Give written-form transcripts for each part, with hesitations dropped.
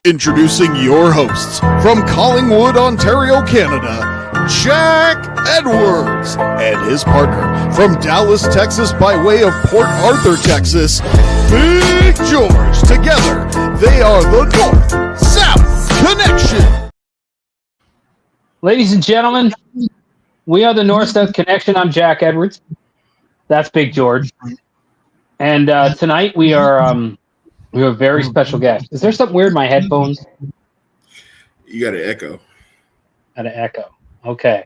Introducing your hosts from Collingwood, Ontario, Canada, Jack Edwards, and his partner from Dallas, Texas, by way of Port Arthur, Texas, Big George. Together, they are the North-South Connection. Ladies and gentlemen, we are the North-South Connection. I'm Jack Edwards. That's Big George. And tonight we have a very special guest. Is there something weird in my headphones? You got an echo. Got an echo. Okay.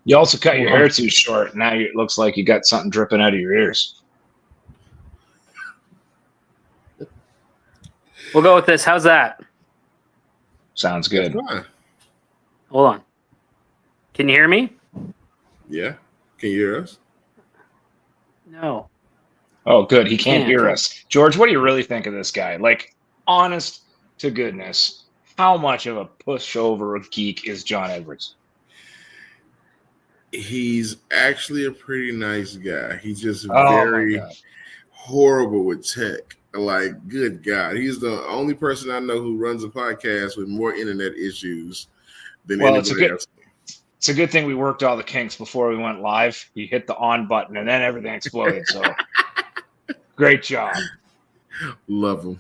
You also cut your hair too short. Now it looks like you got something dripping out of your ears. We'll go with this. How's that? Sounds good. Hold on. Can you hear me? Yeah. Can you hear us? No. Oh, good. He can't hear us. George, what do you really think of this guy? Like, honest to goodness, how much of a pushover geek is John Edwards? He's actually a pretty nice guy. He's just very horrible with tech. Like, good God. He's the only person I know who runs a podcast with more internet issues than anybody else. It's a good thing we worked all the kinks before we went live. He hit the on button and then everything exploded. So great job. Love him.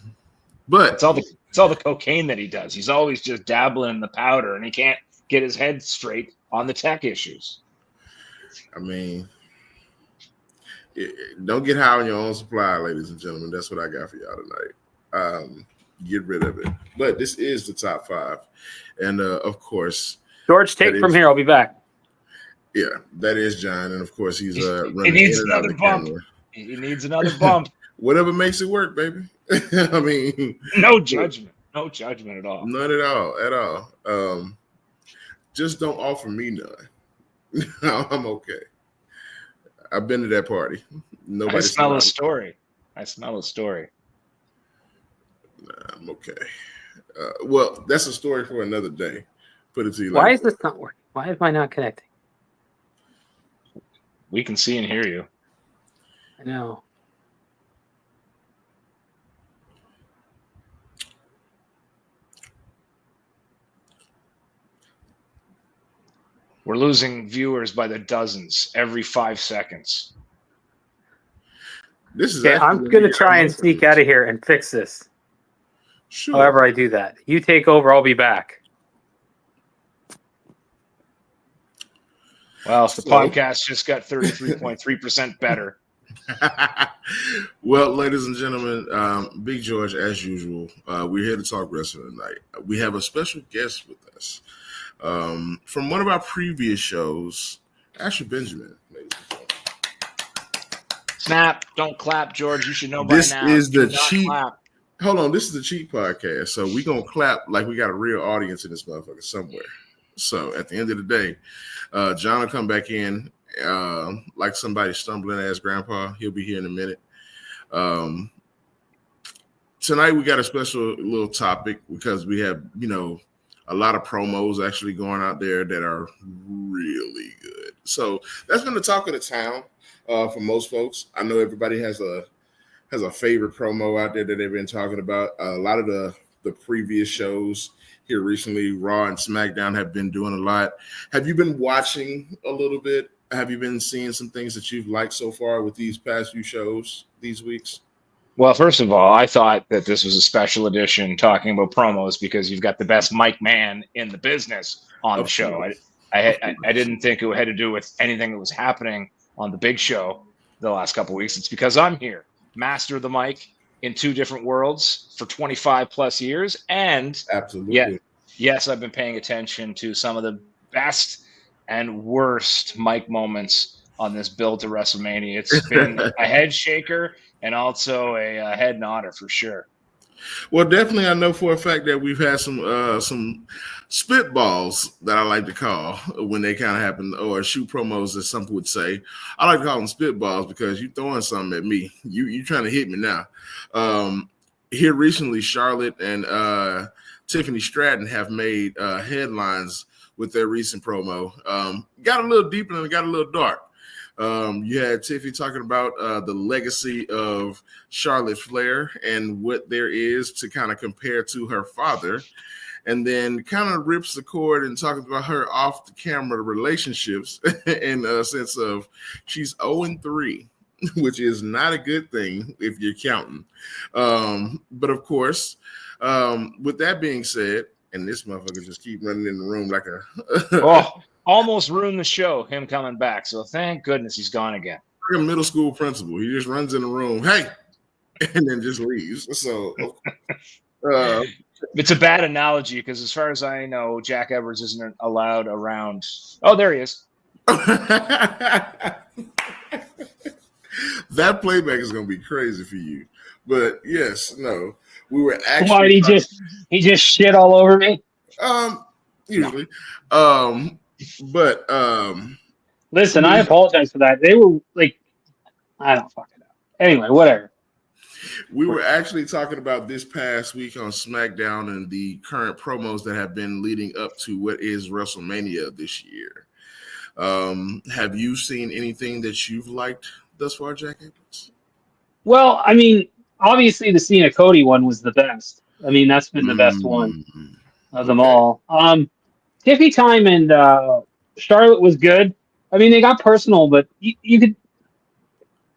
But it's all the cocaine that he does. He's always just dabbling in the powder and he can't get his head straight on the tech issues. I mean, don't get high on your own supply, ladies and gentlemen. That's what I got for y'all tonight. Get rid of it. But this is the top five. And of course, George, take from here. I'll be back. Yeah, that is John. And of course, he's running. He needs another bump. He needs another bump. Whatever makes it work, baby. I mean, no judgment. No judgment at all. None at all. Just don't offer me none. I'm okay. I've been to that party. Nobody. I smell a story. Nah, I'm okay. Well, that's a story for another day. Put it to you. Why is this not working? Why am I not connecting? We can see and hear you. I know. We're losing viewers by the dozens every 5 seconds. This is okay. I'm going to try and sneak out of here and fix this. Sure. However I do that. You take over. I'll be back. Well, the podcast just got 33.3% better. Well, ladies and gentlemen, Big George, as usual, we're here to talk wrestling tonight. We have a special guest with us from one of our previous shows, Asher Benjamin. Snap! Don't clap, George. You should know by now. This is the cheap. Hold on, this is the cheap podcast, so we gonna clap like we got a real audience in this motherfucker somewhere. So at the end of the day, John will come back in like somebody stumbling ass grandpa. He'll be here in a minute. Tonight we got a special little topic because we have, a lot of promos actually going out there that are really good. So that's been the talk of the town for most folks. I know everybody has a favorite promo out there that they've been talking about. A lot of the previous shows here recently, Raw and SmackDown, have been doing a lot. Have you been watching a little bit? Have you been seeing some things that you've liked so far with these past few shows these weeks? Well, first of all, I thought that this was a special edition talking about promos because you've got the best mic man in the business on the show. I didn't think it had to do with anything that was happening on the big show the last couple of weeks. It's because I'm here, master of the mic in two different worlds for 25 plus years. And absolutely, yes, I've been paying attention to some of the best and worst mic moments on this build to WrestleMania. It's been a head shaker and also a head nodder for sure. Well, definitely, I know for a fact that we've had some spitballs that I like to call when they kind of happen, or shoot promos, as some would say. I like to call them spitballs because you're throwing something at me. You trying to hit me now. Here recently, Charlotte and Tiffany Stratton have made headlines with their recent promo. Got a little deeper and got a little dark. You had Tiffy talking about the legacy of Charlotte Flair and what there is to kind of compare to her father, and then kind of rips the cord and talking about her off the camera relationships in a sense of she's 0-3, which is not a good thing if you're counting. But of course, with that being said, and this motherfucker just keep running in the room like a almost ruined the show, him coming back. So thank goodness he's gone again. Like a middle school principal. He just runs in the room, hey, and then just leaves. So it's a bad analogy because as far as I know, Jack Edwards isn't allowed around. Oh, there he is. That playback is going to be crazy for you. But yes, no, we were actually. Why did he just shit all over me? Usually, listen, I apologize for that. They were like, I don't fucking know. Anyway, whatever. We were actually talking about this past week on SmackDown and the current promos that have been leading up to what is WrestleMania this year. Have you seen anything that you've liked thus far, Jack Edwards? Well, I mean, obviously the Cena Cody one was the best. I mean, that's been the best one of them all. Tiffy Time and Charlotte was good. I mean, they got personal, but you could.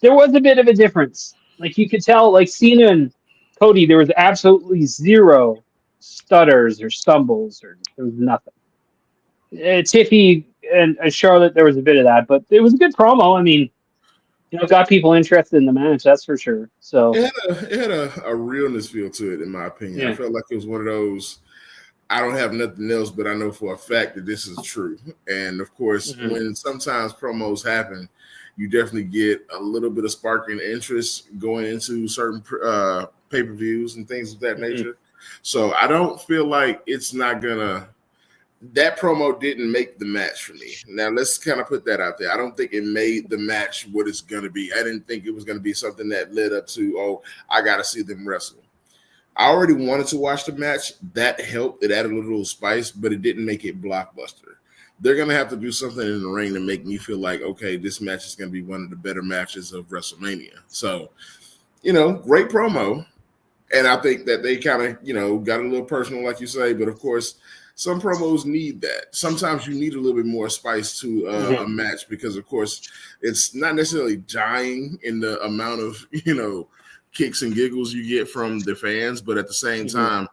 There was a bit of a difference. Like you could tell, like Cena and Cody, there was absolutely zero stutters or stumbles, or there was nothing. Tiffy and Charlotte, there was a bit of that, but it was a good promo. I mean, got people interested in the match, that's for sure. So it had a realness feel to it, in my opinion. Yeah. I felt like it was one of those. I don't have nothing else, but I know for a fact that this is true. And of course, when sometimes promos happen, you definitely get a little bit of sparking interest going into certain pay-per-views and things of that nature. So I don't feel like it's not gonna. That promo didn't make the match for me. Now let's kind of put that out there. I don't think it made the match what it's gonna be. I didn't think it was gonna be something that led up to, I gotta see them wrestle. I already wanted to watch the match. That helped. It added a little spice, but it didn't make it blockbuster. They're going to have to do something in the ring to make me feel like, okay, this match is going to be one of the better matches of WrestleMania. So, great promo. And I think that they kind of, got a little personal, like you say. But, of course, some promos need that. Sometimes you need a little bit more spice to a match because, of course, it's not necessarily dying in the amount of, kicks and giggles you get from the fans. But at the same time,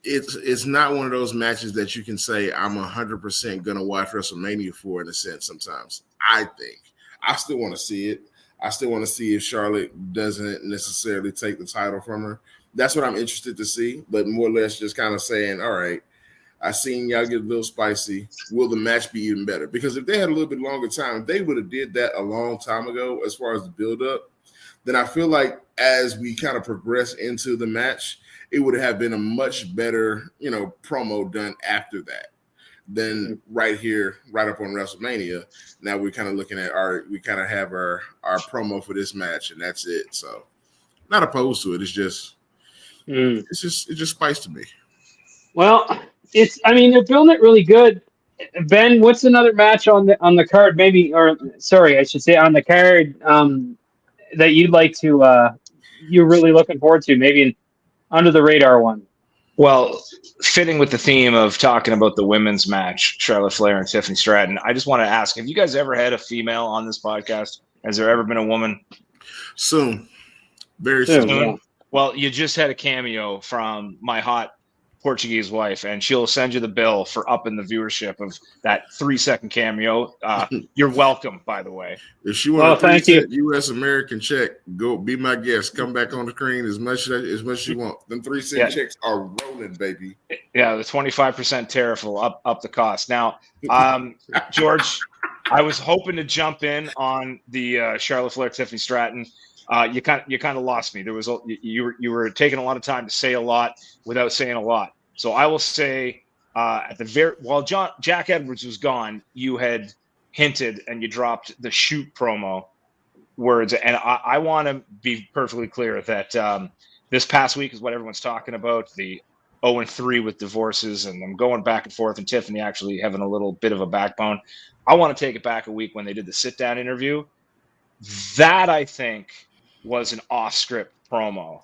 it's not one of those matches that you can say I'm 100% going to watch WrestleMania for, in a sense. Sometimes I think I still want to see it. I still want to see if Charlotte doesn't necessarily take the title from her. That's what I'm interested to see, but more or less just kind of saying, all right, I seen y'all get a little spicy. Will the match be even better? Because if they had a little bit longer time, if they would have did that a long time ago as far as the build-up, then I feel like as we kind of progress into the match, it would have been a much better, promo done after that than right here, right up on WrestleMania. Now we're kind of looking at we kind of have our promo for this match, and that's it. So not opposed to it. It's just, it's just spice to me. Well, they're building it really good. Ben, what's another match on the card? Maybe, or sorry, I should say on the card that you'd like to, you're really looking forward to, maybe an under the radar one. Well, fitting with the theme of talking about the women's match, Charlotte Flair and Tiffany Stratton, I just want to ask, have you guys ever had a female on this podcast? Has there ever been a woman? Soon. Very soon. Yeah. Well, you just had a cameo from my hot Portuguese wife, and she'll send you the bill for upping the viewership of that 3-second cameo. You're welcome, by the way. If she wants a thank you. U.S. American check, go be my guest. Come back on the screen as much as you want. Them 3-cent checks are rolling, baby. Yeah, the 25% tariff will up the cost. Now, George, I was hoping to jump in on the Charlotte Flair, Tiffany Stratton. You kind of lost me. There was you were taking a lot of time to say a lot without saying a lot. So I will say while Jack Edwards was gone, you had hinted and you dropped the shoot promo words, and I want to be perfectly clear that this past week is what everyone's talking about. The 0-3 with divorces and them going back and forth, and Tiffany actually having a little bit of a backbone. I want to take it back a week when they did the sit-down interview. That, I think, was an off-script promo.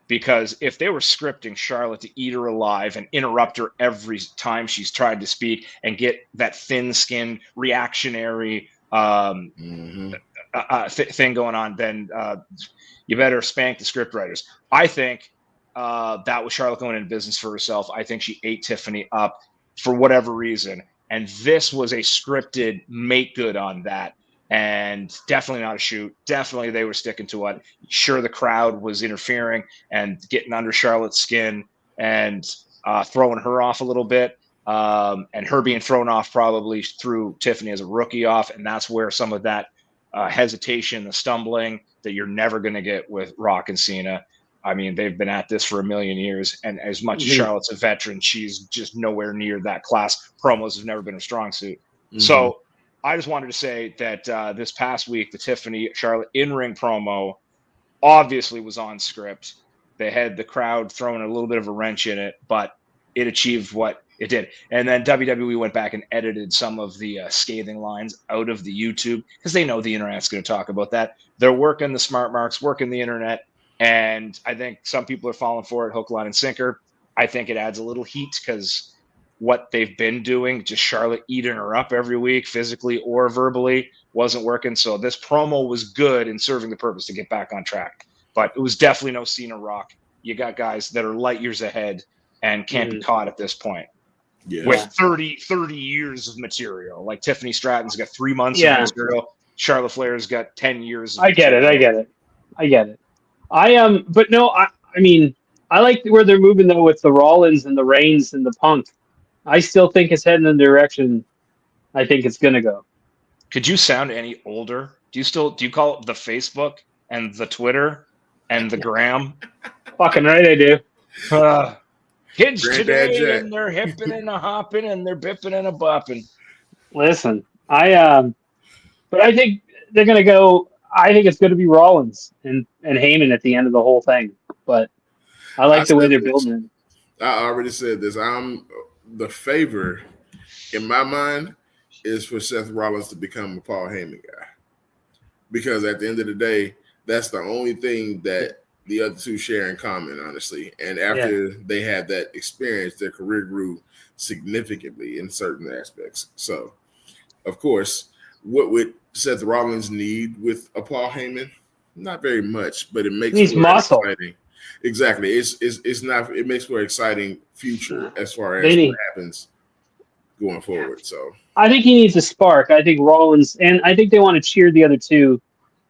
Because if they were scripting Charlotte to eat her alive and interrupt her every time she's tried to speak and get that thin-skinned reactionary thing going on, then you better spank the scriptwriters. I think that was Charlotte going into business for herself. I think she ate Tiffany up for whatever reason. And this was a scripted make good on that. And definitely not a shoot. Definitely they were sticking to what. Sure, the crowd was interfering and getting under Charlotte's skin and throwing her off a little bit. And her being thrown off probably threw Tiffany as a rookie off. And that's where some of that hesitation, the stumbling that you're never going to get with Rock and Cena. I mean, they've been at this for a million years. And as much as Charlotte's a veteran, she's just nowhere near that class. Promos have never been her strong suit. So I just wanted to say that this past week, the Tiffany Charlotte in-ring promo obviously was on script. They had the crowd throwing a little bit of a wrench in it, but it achieved what it did. And then WWE went back and edited some of the scathing lines out of the YouTube because they know the internet's going to talk about that. They're working the smart marks, working the internet, and I think some people are falling for it, hook, line, and sinker. I think it adds a little heat because what they've been doing, just Charlotte eating her up every week, physically or verbally, wasn't working. So this promo was good in serving the purpose to get back on track. But it was definitely no Cena Rock. You got guys that are light years ahead and can't be caught at this point. Yeah. With 30 years of material. Like Tiffany Stratton's got 3 months of material. Charlotte Flair's got 10 years of material. I get it. But no, I mean, I like where they're moving, though, with the Rollins and the Reigns and the Punk. I still think it's heading in the direction I think it's going to go. Could you sound any older? Do you call it the Facebook and the Twitter and the Gram? Fucking right I do. Kids Granddad today, Jack. and they're hipping and a hopping and they're bipping and a bopping. Listen, but I think they're going to go, I think it's going to be Rollins and Heyman at the end of the whole thing. But I like the way they're building it. I already said this. The favor in my mind is for Seth Rollins to become a Paul Heyman guy, because at the end of the day, that's the only thing that the other two share in common, honestly. And after they had that experience, their career grew significantly in certain aspects. So, of course, what would Seth Rollins need with a Paul Heyman? Not very much, but it makes He's muscle. exciting. Exactly. It's not. It makes for an exciting future as far as what happens going forward. So I think he needs a spark. I think Rollins, and I think they want to cheer the other two,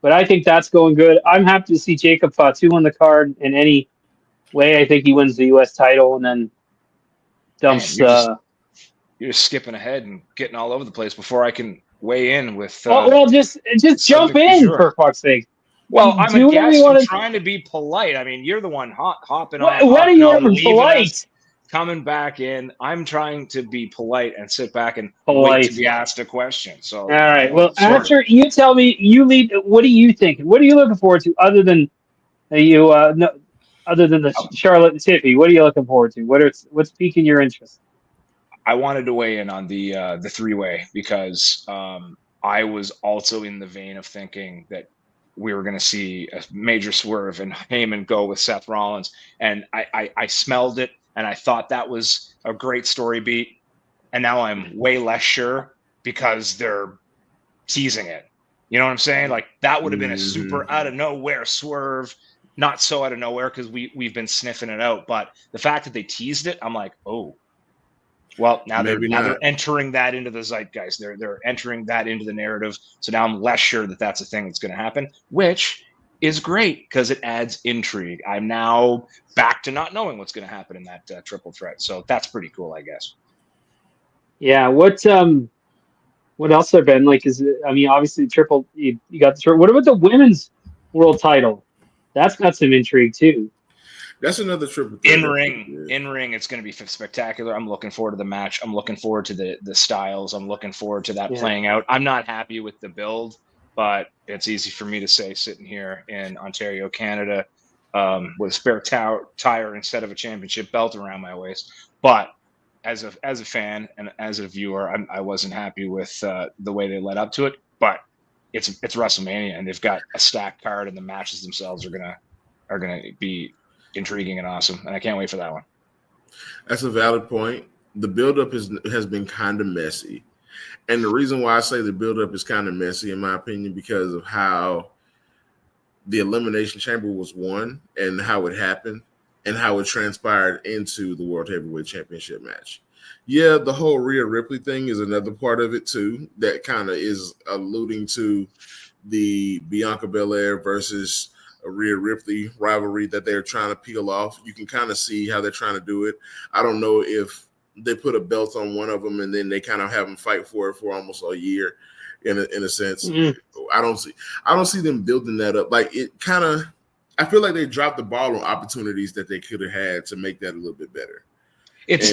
but I think that's going good. I'm happy to see Jacob Fatu on the card in any way. I think he wins the U.S. title and then dumps. You're just skipping ahead and getting all over the place before I can weigh in with. Just jump in for fuck's sake. Well, I'm a guest. I'm trying to be polite. I mean, you're the one hopping on. What are you ever polite? Coming back in. I'm trying to be polite and sit back and wait to be asked a question. So, all right. Well, after you tell me, you lead. What are you thinking? What are you looking forward to other than other than the Charlotte and Tiffany? What are you looking forward to? What's piquing your interest? I wanted to weigh in on the three-way because I was also in the vein of thinking that we were going to see a major swerve and Heyman go with Seth Rollins. And I smelled it, and I thought that was a great story beat. And now I'm way less sure because they're teasing it. You know what I'm saying? Like, that would have been a super out-of-nowhere swerve. Not so out of nowhere because we've been sniffing it out. But the fact that they teased it, I'm like, oh. Well, now they're entering that into the zeitgeist. They're entering that into the narrative. So now I'm less sure that that's a thing that's going to happen, which is great because it adds intrigue. I'm now back to not knowing what's going to happen in that triple threat. So that's pretty cool, I guess. Yeah. What else there been? Like, obviously triple. You got the triple. What about the women's world title? That's got some intrigue too. That's another triple in ring. It's going to be spectacular. I'm looking forward to the match. I'm looking forward to the styles. I'm looking forward to that playing out. I'm not happy with the build, but it's easy for me to say sitting here in Ontario, Canada. with a spare tire instead of a championship belt around my waist. But as a fan and as a viewer, I wasn't happy with the way they led up to it. But it's WrestleMania, and they've got a stacked card, and the matches themselves are gonna be intriguing and awesome, and I can't wait for that one. That's a valid point. The buildup has been kind of messy, and the reason why I say the buildup is kind of messy, in my opinion, because of how the Elimination Chamber was won and how it happened and how it transpired into the World Heavyweight Championship match. Yeah, the whole Rhea Ripley thing is another part of it too that kind of is alluding to the Bianca Belair versus Rhea Ripley rivalry that they're trying to peel off. You can kind of see how they're trying to do it. I don't know if they put a belt on one of them and then they kind of have them fight for it for almost a year in a sense. Mm-hmm. I don't see them building that up. Like it kind of, I feel like they dropped the ball on opportunities that they could have had to make that a little bit better. It's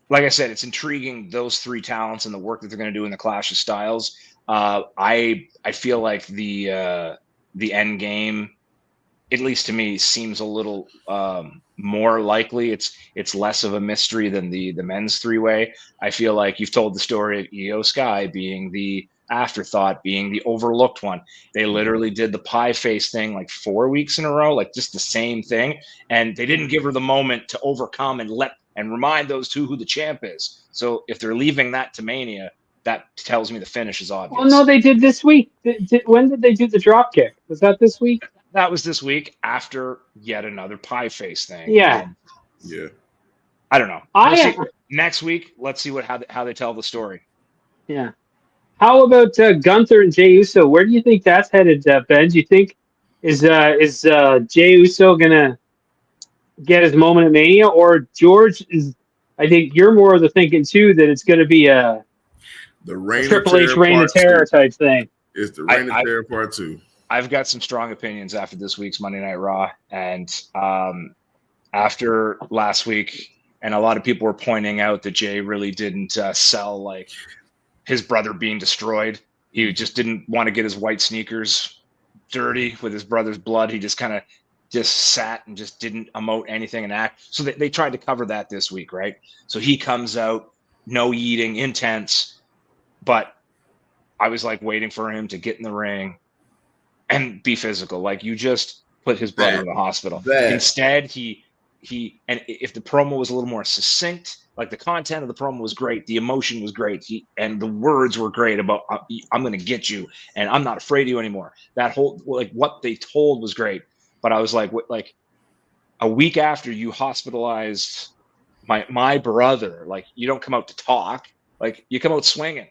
like I said, it's intriguing, those three talents and the work that they're going to do in the Clash of Styles. I feel like the end game, at least to me, seems a little more likely. It's less of a mystery than the men's three-way. I feel like you've told the story of Io Sky being the afterthought, being the overlooked one. They literally did the pie face thing like 4 weeks in a row, like just the same thing, and they didn't give her the moment to overcome and remind those two who the champ is. So if they're leaving that to Mania, that tells me the finish is obvious. Well, no, they did this week. When did they do the drop kick? Was that this week? That was this week after yet another pie face thing. Yeah. Yeah. I don't know. Next week, let's see how they tell the story. Yeah. How about Gunther and Jey Uso? Where do you think that's headed, Ben? Do you think is Jey Uso gonna get his moment at Mania, or George is? I think you're more of the thinking too that it's going to be the Triple H Reign of Terror type thing. It's the Reign of Terror Part 2. I've got some strong opinions after this week's Monday Night Raw, and after last week, and a lot of people were pointing out that Jey really didn't sell like his brother being destroyed. He just didn't want to get his white sneakers dirty with his brother's blood. He just kind of sat and just didn't emote anything and act. So they tried to cover that this week, right? So he comes out, no eating, intense, but I was like waiting for him to get in the ring and be physical. Like, you just put his brother in the hospital. Instead, he and if the promo was a little more succinct, like the content of the promo was great, the emotion was great, and the words were great about I'm going to get you and I'm not afraid of you anymore. That whole, like, what they told was great. But I was like a week after you hospitalized my brother, like, you don't come out to talk, like, you come out swinging.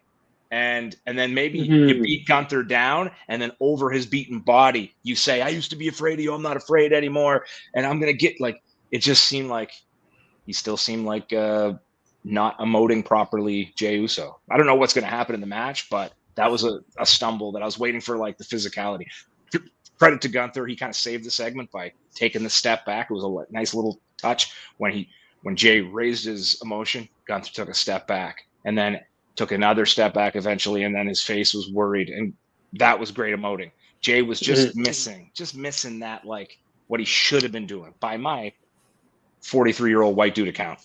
And then maybe you beat Gunther down, and then over his beaten body, you say, I used to be afraid of you, I'm not afraid anymore, and I'm going to get, like, it just seemed like he still seemed like not emoting properly Jey Uso. I don't know what's going to happen in the match, but that was a stumble that I was waiting for, like, the physicality. Credit to Gunther, he kind of saved the segment by taking the step back. It was a nice little touch when Jey raised his emotion. Gunther took a step back and then took another step back eventually, and then his face was worried, and that was great emoting. Jey was just missing that, like, what he should have been doing by my 43-year-old white dude account.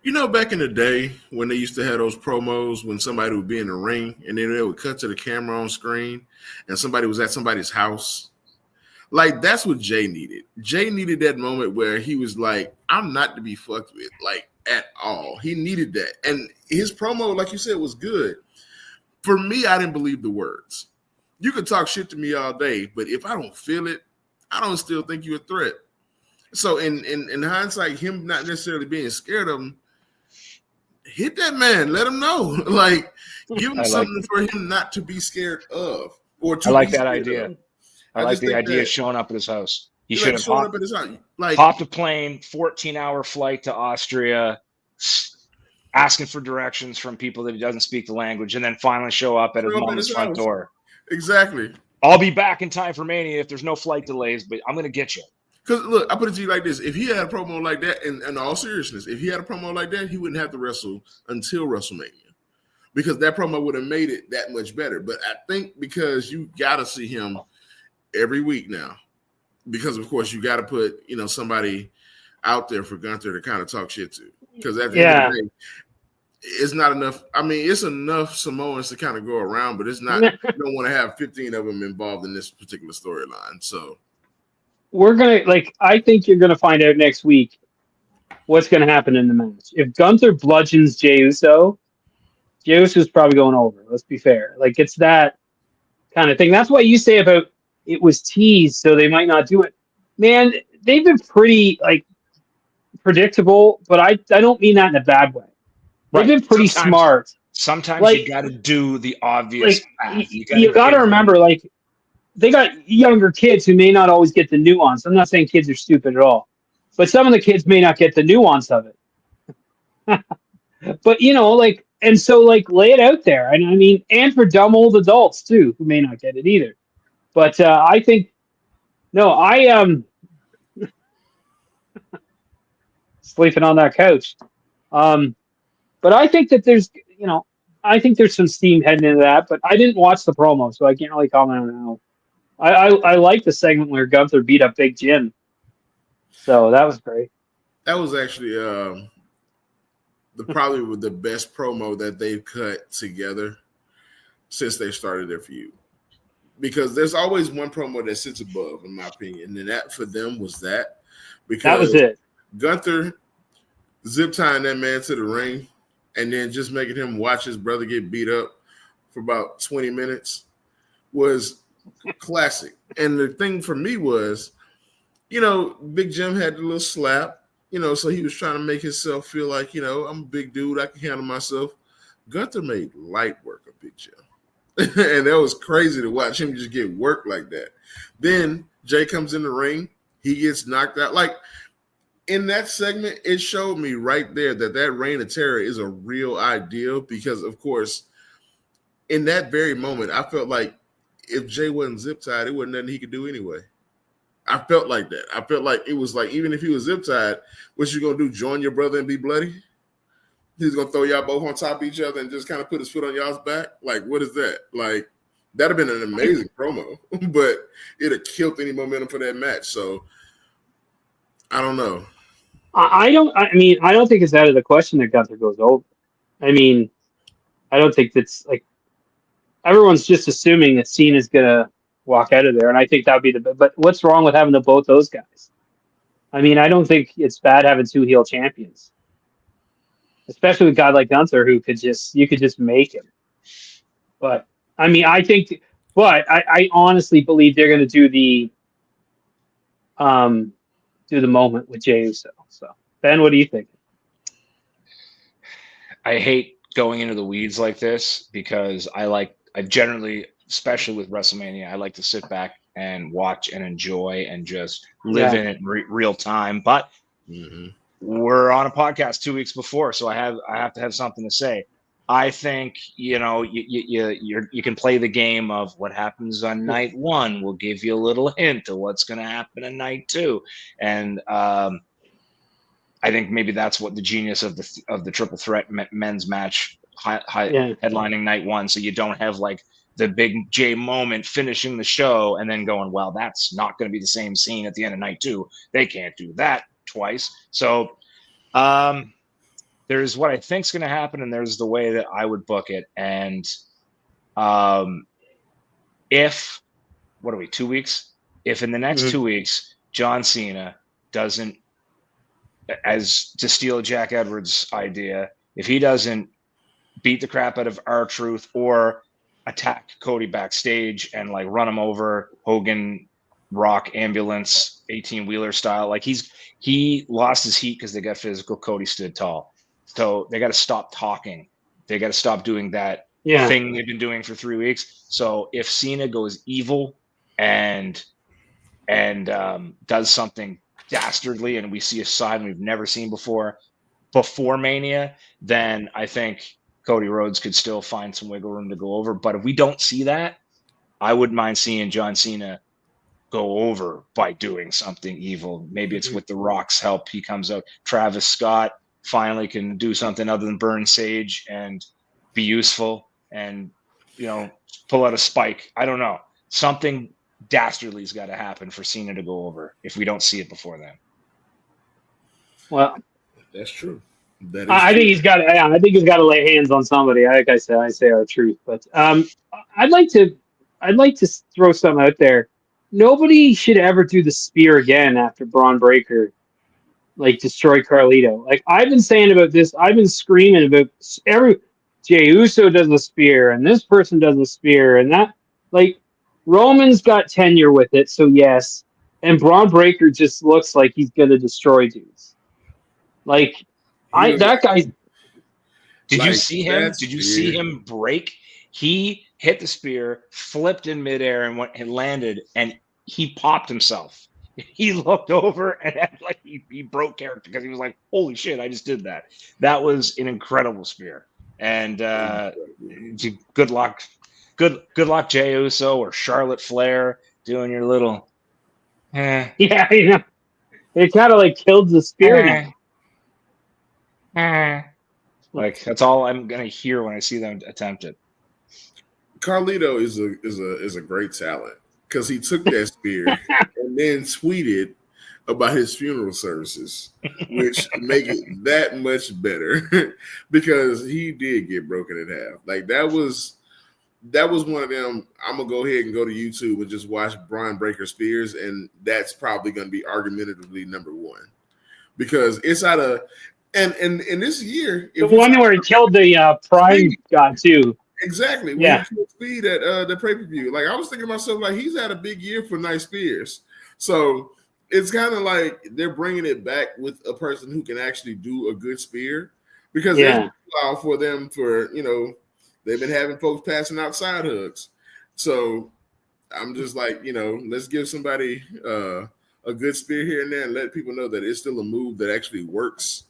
You know, back in the day when they used to have those promos when somebody would be in the ring and then they would cut to the camera on screen and somebody was at somebody's house. Like, that's what Jey needed. Jey needed that moment where he was like, I'm not to be fucked with, like, at all. He needed that. And his promo, like you said, was good. For me, I didn't believe the words. You could talk shit to me all day, but if I don't feel it, I don't still think you're a threat. So in hindsight, him not necessarily being scared of him, hit that man, let him know. Like, give him something for him not to be scared of. Or to I like that idea. I like the idea of showing up at his house. He should have hopped a plane, 14-hour flight to Austria, asking for directions from people that he doesn't speak the language, and then finally show up at his mom's front door. Exactly. I'll be back in time for Mania if there's no flight delays, but I'm going to get you. Because, look, I put it to you like this. If he had a promo like that, in all seriousness, if he had a promo like that, he wouldn't have to wrestle until WrestleMania. Because that promo would have made it that much better. But I think because you got to see him every week now, because of course you got to put somebody out there for Gunther to kind of talk shit to, because at the end of the day, it's not enough. I mean, it's enough Samoans to kind of go around, but it's not. You don't want to have 15 of them involved in this particular storyline. So we're gonna I think you're gonna find out next week what's gonna happen in the match. If Gunther bludgeons Jey Uso, Jey Uso's probably going over. Let's be fair. It's that kind of thing. That's what you say about it was teased, so they might not do it. Man, they've been pretty predictable, but I don't mean that in a bad way. They've been pretty smart. Sometimes you got to do the obvious path. You got to remember, they got younger kids who may not always get the nuance. I'm not saying kids are stupid at all, but some of the kids may not get the nuance of it. But and so lay it out there. And I mean, and for dumb old adults too, who may not get it either. But I think, sleeping on that couch. But I think that there's some steam heading into that, but I didn't watch the promo, so I can't really comment on it now. I like the segment where Gunther beat up Big Jim. So that was great. That was actually probably the best promo that they've cut together since they started their feud. Because there's always one promo that sits above, in my opinion, and that for them was that. Because that was it. Gunther zip tying that man to the ring and then just making him watch his brother get beat up for about 20 minutes was classic. And the thing for me was, Big Jim had the little slap, so he was trying to make himself feel like, I'm a big dude, I can handle myself. Gunther made light work of Big Jim. And that was crazy to watch him just get worked like that. Then Jey comes in the ring, he gets knocked out. In that segment, it showed me right there that Reign of Terror is a real ideal because, of course, in that very moment, I felt like if Jey wasn't zip-tied, it wasn't nothing he could do anyway. I felt like that. I felt like it was like, even if he was zip-tied, what you going to do, join your brother and be bloody? He's going to throw y'all both on top of each other and just kind of put his foot on y'all's back? What is that? That'd have been an amazing promo, but it'd have killed any momentum for that match. So, I don't know. I don't think it's out of the question that Gunther goes over. I mean, I don't think that's everyone's just assuming that Cena's gonna walk out of there, and I think that'd be but what's wrong with having both those guys? I mean, I don't think it's bad having two heel champions, especially with a guy like Gunther who you could just make him. But I mean, I honestly believe they're gonna do the moment with Jey Uso. So, Ben, what do you think? I hate going into the weeds like this because I generally, especially with WrestleMania, I like to sit back and watch and enjoy and just live in it in real time. But we're on a podcast 2 weeks before, so I have to have something to say. I think you can play the game of what happens on night one. We'll give you a little hint of what's going to happen in night two, and I think maybe that's what the genius of the triple threat men's match headlining night one. So you don't have the big Jey moment finishing the show and then going, well, that's not going to be the same scene at the end of night two. They can't do that twice. So there's what I think is going to happen, and there's the way that I would book it. And if, what are we, 2 weeks? If in the next 2 weeks, John Cena doesn't, as to steal Jack Edwards' idea, if he doesn't beat the crap out of R-Truth or attack Cody backstage and run him over, Hogan, Rock, ambulance, 18-wheeler style, he lost his heat because they got physical. Cody stood tall. So they got to stop talking. They got to stop doing that thing they've been doing for 3 weeks. So if Cena goes evil and does something dastardly and we see a side we've never seen before Mania, then I think Cody Rhodes could still find some wiggle room to go over. But if we don't see that, I wouldn't mind seeing John Cena go over by doing something evil. Maybe it's with The Rock's help. He comes out. Travis Scott finally can do something other than burn sage and be useful and, pull out a spike. I don't know. Something dastardly's got to happen for Cena to go over if we don't see it before then. Well, That's true. That is I true. think he's got. Yeah, I think he's got to lay hands on somebody. Like I said, I say our truth. But I'd like to throw something out there. Nobody should ever do the spear again after Braun Breaker, like, destroyed Carlito. Like, I've been saying about this. I've been screaming about Jey Uso does a spear, and this person does a spear, and that, like, Roman's got tenure with it, so yes. And Braun Breaker just looks like he's gonna destroy dudes. Like, that guy. Did Like, you see him? that's Did you see weird. him break? He hit the spear, flipped in midair, and landed, and he popped himself. He looked over and acted like he broke character because he was like, "Holy shit! I just did that." That was an incredible spear. And good luck, Jey Uso or Charlotte Flair doing your little. Yeah, you know, it kind of like killed the spear. Like, that's all I'm gonna hear when I see them attempt it. Carlito is a great talent because he took that spear and then tweeted about his funeral services, which make it that much better because he did get broken in half. Like, that was one of them. I'm gonna go ahead and go to YouTube and just watch Braun Breaker spears, and that's probably gonna be argumentatively number one because it's out of and this year The one where he killed the Prime guy too. Exactly. Yeah. When he killed Speed at the pay-per-view. Like, I was thinking to myself, like, he's had a big year for nice spears. So it's kind of like they're bringing it back with a person who can actually do a good spear because there's a while for them they've been having folks passing out side hooks. So I'm just like, let's give somebody a good spear here and there and let people know that it's still a move that actually works.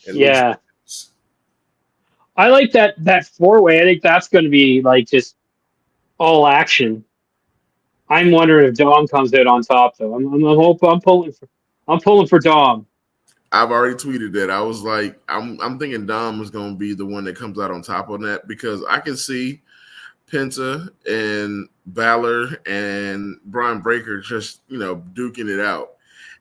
Yeah. I like that four-way. I think that's going to be like just all action. I'm wondering if Dom comes out on top though. I'm pulling for Dom. I've already tweeted that. I was like, I'm thinking Dom is going to be the one that comes out on top on that because I can see Penta and Balor and Braun Breaker just duking it out,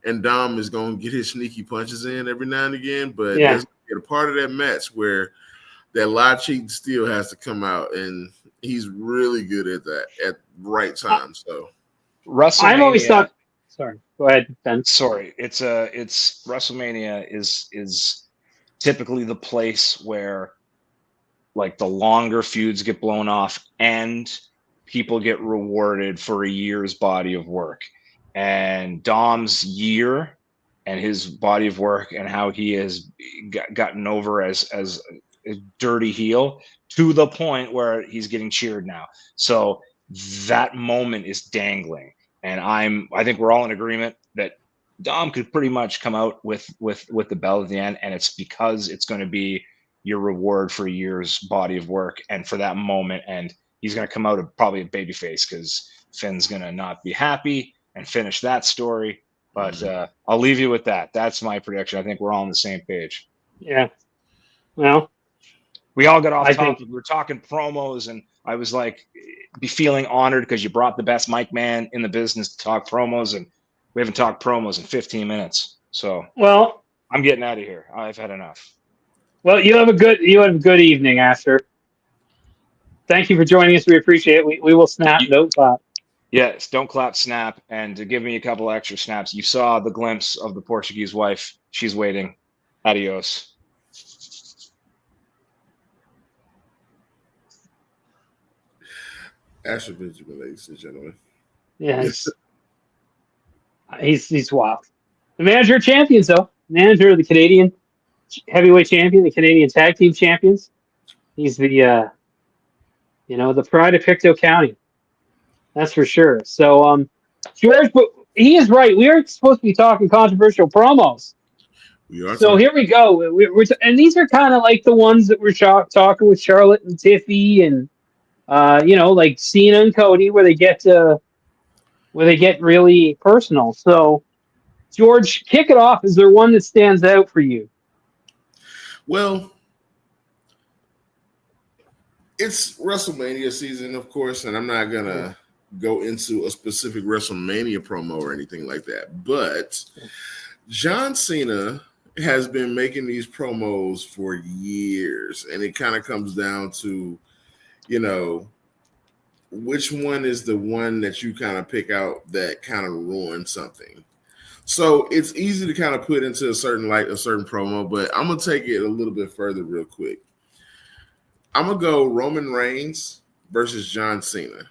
and Dom is going to get his sneaky punches in every now and again. But there's a part of that match where that live cheating still has to come out, and he's really good at that at the right time. So WrestleMania. I've always thought. Sorry, go ahead, Ben. Sorry, it's WrestleMania is typically the place where, like, the longer feuds get blown off and people get rewarded for a year's body of work. And Dom's year and his body of work and how he has gotten over as a dirty heel to the point where he's getting cheered now. So that moment is dangling. And I think we're all in agreement that Dom could pretty much come out with the belt at the end, and it's because it's going to be your reward for a year's body of work and for that moment. And he's going to come out of probably a babyface because Finn's going to not be happy and finish that story. But I'll leave you with that. That's my prediction. I think we're all on the same page. Yeah. Well, we all got off topic. We were talking promos, and I was like, be feeling honored because you brought the best mic man in the business to talk promos, and we haven't talked promos in 15 minutes. So, well, I'm getting out of here. I've had enough. Well, you have a good evening, Asher. Thank you for joining us. We appreciate it. We will snap. Don't clap. Yes, don't clap, snap, and to give me a couple extra snaps. You saw the glimpse of the Portuguese wife. She's waiting. Adios. Asher Benjamin, ladies and gentlemen. Yes. He's wild. The manager of champions, though. Manager of the Canadian heavyweight champion, the Canadian tag team champions. He's the the pride of Pictou County. That's for sure. So, George, but he is right. We are supposed to be talking controversial promos. We are. So here we go. And these are kind of like the ones that we're talking with Charlotte and Tiffy and like Cena and Cody, where they get really personal. So, George, kick it off. Is there one that stands out for you? Well, it's WrestleMania season, of course, and I'm not gonna go into a specific WrestleMania promo or anything like that. But John Cena has been making these promos for years, and it kind of comes down to, you know, which one is the one that you kind of pick out that kind of ruins something. So it's easy to kind of put into a certain promo, but I'm gonna take it a little bit further real quick. I'm gonna go Roman Reigns versus John Cena.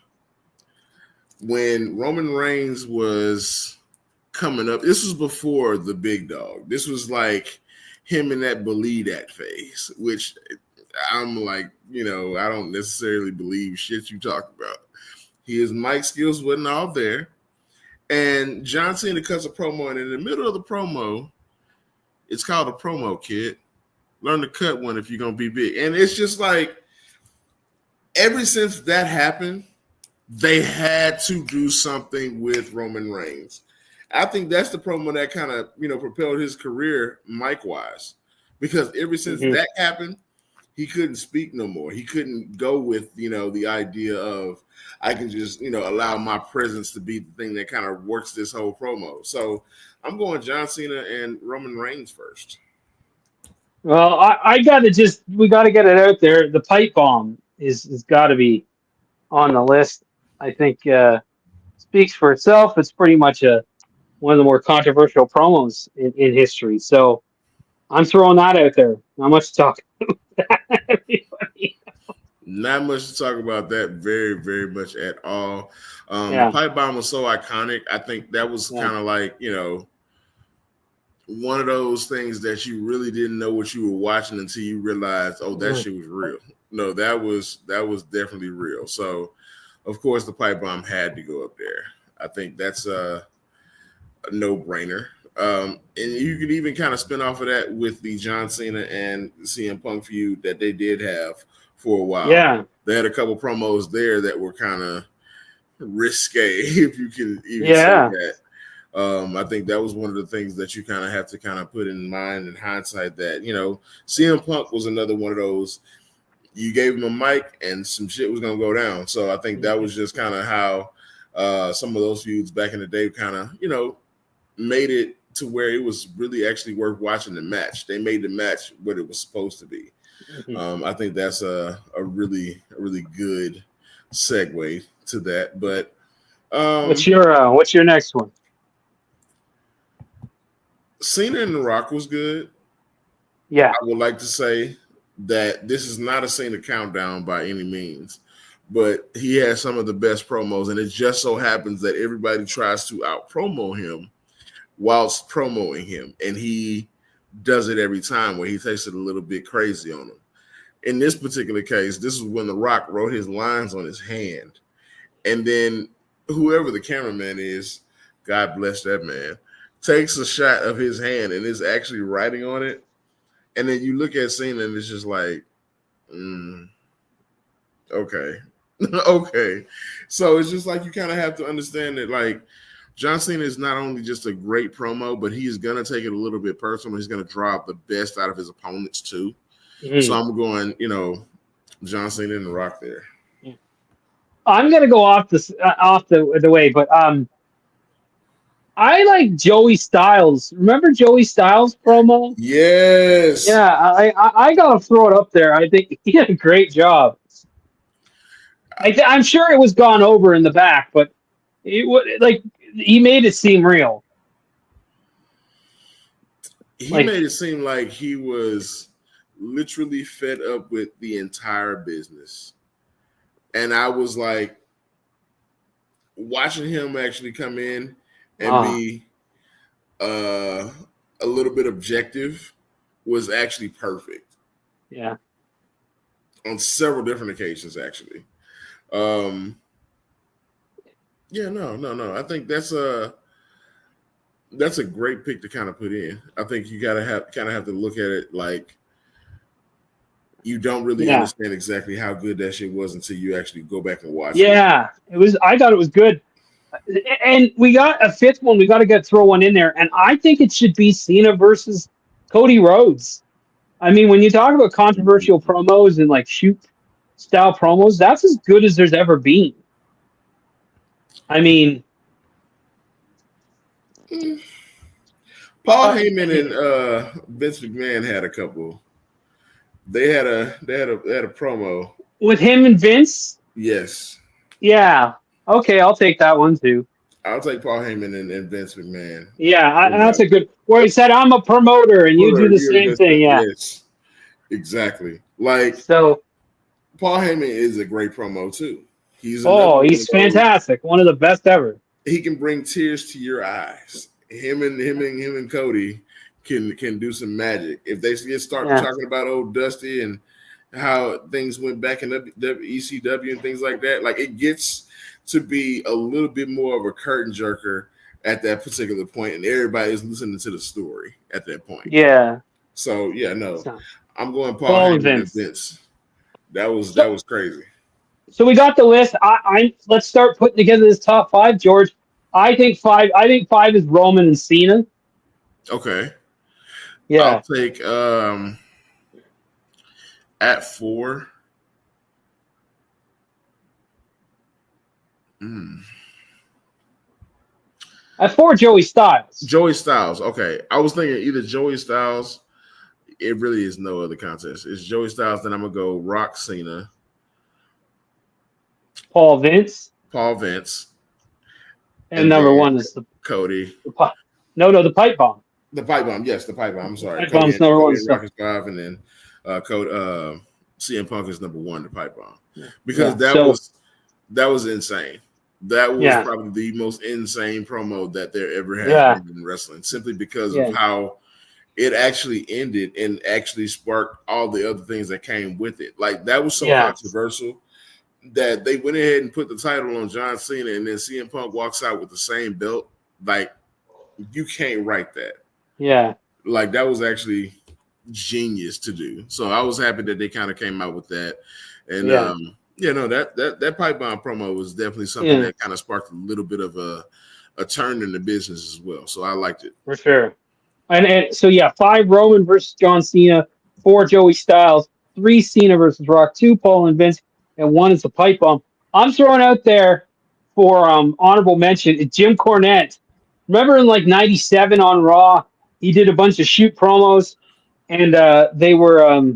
When Roman Reigns was coming up, this was before the big dog. This was like him in that believe that phase, which I'm like, you know, I don't necessarily believe shit you talk about. His mic skills wasn't all there. And John Cena cuts a promo, and in the middle of the promo, it's called a promo, kid. Learn to cut one if you're going to be big. And it's just like, ever since that happened, they had to do something with Roman Reigns. I think that's the promo that kind of, you know, propelled his career mic-wise. Because ever since that happened, he couldn't speak no more. He couldn't go with, you know, the idea of, I can just, you know, allow my presence to be the thing that kind of works this whole promo. So I'm going John Cena and Roman Reigns first. Well, we got to get it out there. The pipe bomb is got to be on the list. I think speaks for itself. It's pretty much one of the more controversial promos in history. So I'm throwing that out there. Not much to talk about that, everybody. Not much to talk about that, very, very much at all. The pipe bomb was so iconic. I think that was kind of like, you know, one of those things that you really didn't know what you were watching until you realized, oh, that shit was real. No, that was definitely real. So, of course, the pipe bomb had to go up there. I think that's a no-brainer. And you could even kind of spin off of that with the John Cena and CM Punk feud that they did have for a while. Yeah. They had a couple promos there that were kind of risque, if you can even say that. I think that was one of the things that you kind of have to kind of put in mind in hindsight that, you know, CM Punk was another one of those, you gave him a mic and some shit was going to go down. So I think that was just kind of how some of those feuds back in the day kind of, you know, made it to where it was really actually worth watching the match. They made the match what it was supposed to be. I think that's a really good segue to that. But what's your next one? Cena and The Rock was good. Yeah, I would like to say that this is not a Cena countdown by any means, but he has some of the best promos, and it just so happens that everybody tries to out promo him whilst promoting him, and he does it every time where he takes it a little bit crazy on him. In this particular case, this is when The Rock wrote his lines on his hand, and then whoever the cameraman is, God bless that man, takes a shot of his hand and is actually writing on it. And then you look at Cena and it's just like, okay. Okay. So it's just like you kind of have to understand that, like, John Cena is not only just a great promo, but he's going to take it a little bit personal. He's going to draw up the best out of his opponents too. So I'm going, you know, John Cena and The Rock there. I'm going to go off the way, but I like Joey Styles. Remember Joey Styles promo? Yes. Yeah, I gotta throw it up there. I think he did a great job. I'm sure it was gone over in the back, but he made it seem real. He made it seem like he was literally fed up with the entire business. And I was like, watching him actually come in and be a little bit objective was actually perfect. Yeah. On several different occasions, actually. No. I think that's a great pick to kind of put in. I think you gotta have to look at it like you don't really understand exactly how good that shit was until you actually go back and watch it. Yeah, it was. I thought it was good. And we got a fifth one. We got to throw one in there. And I think it should be Cena versus Cody Rhodes. I mean, when you talk about controversial promos and like shoot style promos, that's as good as there's ever been. I mean, Paul Heyman and Vince McMahon had a couple. They had a promo. with him and Vince, Yes, yeah. Okay, I'll take that one too. I'll take Paul Heyman and Vince McMahon. Yeah, that's a good. Where he said, "I'm a promoter, and you do the same thing." Yeah. Yes, exactly. Like So, Paul Heyman is a great promo too. He's he's fantastic. One of the best ever. He can bring tears to your eyes. Him and Cody can do some magic. If they start talking about old Dusty and how things went back in ECW and things like that, like it gets to be a little bit more of a curtain jerker at that particular point, and everybody is listening to the story at that point. Yeah. So I'm going Paul and Vince. That was crazy. So we got the list. Let's start putting together this top 5, George. I think 5 is Roman and Cena. Okay. Yeah. I'll take at 4. At 4, Joey Styles. Joey Styles. Okay. I was thinking either Joey Styles. It really is no other contest. It's Joey Styles. Then I'm going to go Rock Cena. Paul Vince. And number 1 is the Cody. the pipe bomb. The pipe bomb. Yes, the pipe bomb. I'm sorry. Pipe bomb's number 1. Rock is 5, and then CM Punk is number 1, the pipe bomb. Because that was insane. That was probably the most insane promo that there ever has been in wrestling, simply because of how it actually ended and actually sparked all the other things that came with it. Like, that was so controversial that they went ahead and put the title on John Cena, and then CM Punk walks out with the same belt. Like, you can't write that. Yeah. Like, that was actually genius to do. So I was happy that they kind of came out with that. And that pipe bomb promo was definitely something that kind of sparked a little bit of a turn in the business as well. So I liked it. For sure. And so 5 Roman versus John Cena, 4 Joey Styles, 3 Cena versus Rock, 2 Paul and Vince, and 1 is a pipe bomb. I'm throwing out there for honorable mention Jim Cornette. Remember in like 97 on Raw, he did a bunch of shoot promos, and they were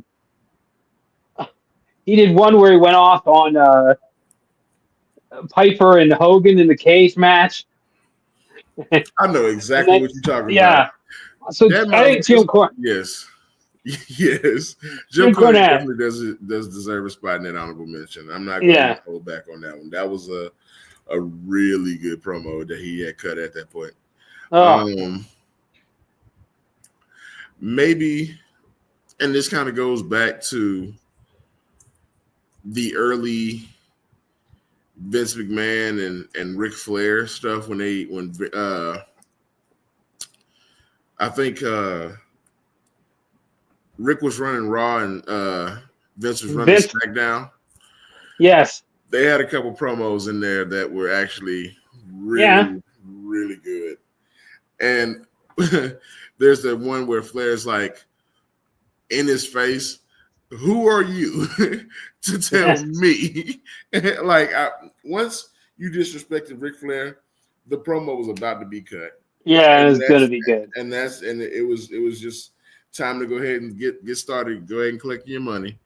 he did one where he went off on Piper and Hogan in the cage match. I know exactly what you're talking about. Yeah. So I think Jim Cornette. Yes. Yes. Jim Cornette definitely does deserve a spot in that honorable mention. I'm not going to hold back on that one. That was a really good promo that he had cut at that point. Maybe, and this kind of goes back to the early Vince McMahon and Ric Flair stuff when I think Rick was running Raw and Vince was running SmackDown. Yes. They had a couple promos in there that were actually really, really good. And there's the one where Flair's like, in his face, who are you to tell me? Like, once you disrespected Ric Flair, the promo was about to be cut. Yeah, it was going to be good. And it was just time to go ahead and get started. Go ahead and collect your money,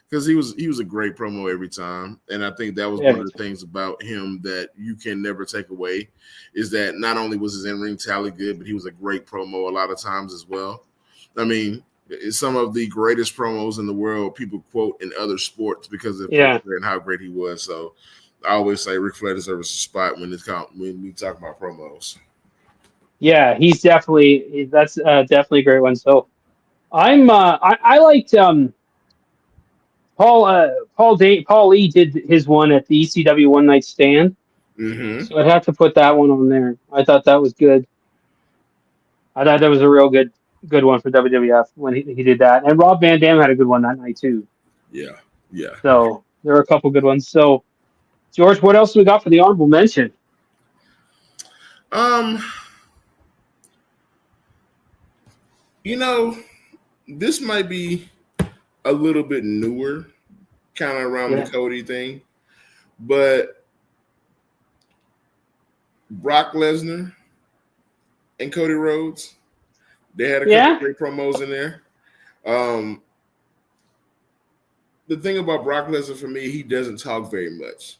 because he was a great promo every time. And I think that was one of the things about him that you can never take away, is that not only was his in-ring tally good, but he was a great promo a lot of times as well. I mean, some of the greatest promos in the world people quote in other sports because of and how great he was. So I always say Ric Flair deserves a spot when we talk about promos. Yeah, that's definitely a great one. So I liked Paul Lee did his one at the ECW One Night Stand. Mm-hmm. So I'd have to put that one on there. I thought that was good. I thought that was a real good one for WWF when he did that. And Rob Van Dam had a good one that night too. Yeah. So there were a couple good ones. So George, what else we got for the honorable mention? This might be a little bit newer, kind of around the Cody thing, but Brock Lesnar and Cody Rhodes. They had a couple great promos in there. The thing about Brock Lesnar for me, he doesn't talk very much.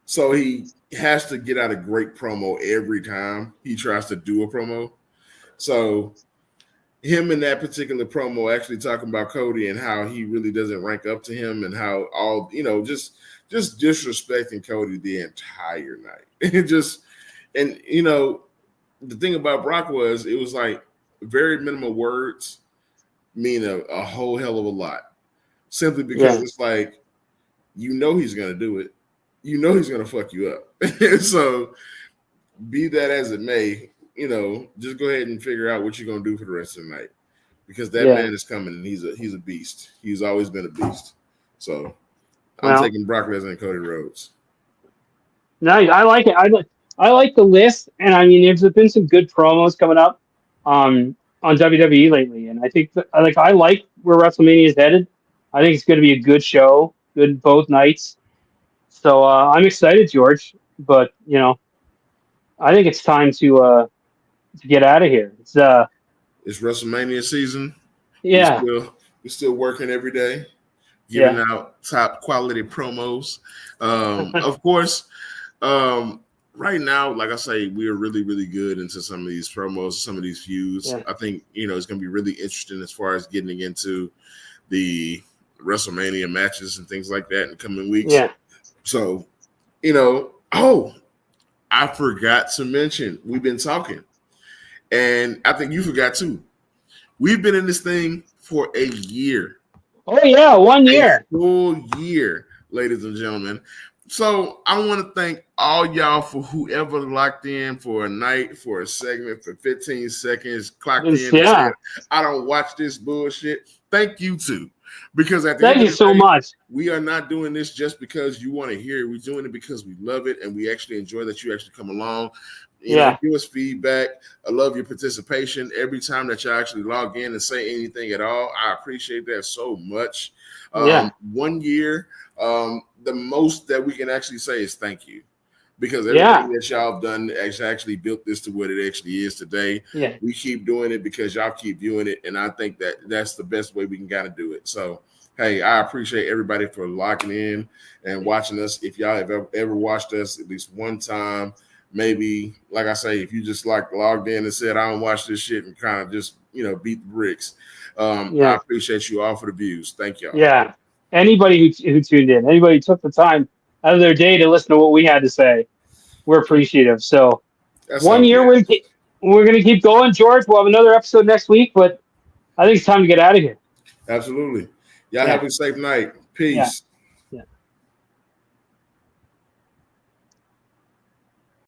So he has to get out a great promo every time he tries to do a promo. So him in that particular promo actually talking about Cody and how he really doesn't rank up to him and how all, just disrespecting Cody the entire night. The thing about Brock was it was like very minimal words mean a whole hell of a lot. Simply because it's like, he's going to do it. He's going to fuck you up. So be that as it may, just go ahead and figure out what you're going to do for the rest of the night, because that man is coming and he's a beast. He's always been a beast. So I'm taking Brock Lesnar and Cody Rhodes. No, I like it. I like the list, and I mean, there's been some good promos coming up on WWE lately, and I think I like where WrestleMania is headed. I think it's going to be a good show, good both nights. So I'm excited, George. But I think it's time to get out of here. It's WrestleMania season. Yeah, we're still working every day, giving out top quality promos. Of course, right now, like I say, we are really, really good into some of these promos, some of these feuds. I think it's going to be really interesting as far as getting into the WrestleMania matches and things like that in the coming weeks. Yeah. So, I forgot to mention, we've been talking, and I think you forgot too. We've been in this thing for a year. Oh yeah, 1 year. A full year, ladies and gentlemen. So I want to thank all y'all for whoever locked in for a night, for a segment, for 15 seconds, clocked in. Said, I don't watch this bullshit. Thank you too. Because at the thank end you of the so day, much. We are not doing this just because you want to hear it. We're doing it because we love it and we actually enjoy that you actually come along. You know, give us feedback. I love your participation every time that you actually log in and say anything at all. I appreciate that so much. 1 year, the most that we can actually say is thank you. Because everything that y'all have done actually built this to what it actually is today. Yeah. We keep doing it because y'all keep doing it, and I think that's the best way we can kind of do it. So, hey, I appreciate everybody for locking in and watching us. If y'all have ever watched us at least one time, maybe, like I say, if you just logged in and said, I don't watch this shit and kind of just, beat the bricks. I appreciate you all for the views. Thank y'all. Yeah. Anybody who tuned in, anybody who took the time out of their day to listen to what we had to say, we're appreciative. So that's 1 year, we're going to keep going. George, we'll have another episode next week, but I think it's time to get out of here. Absolutely. Y'all have a safe night. Peace. Yeah.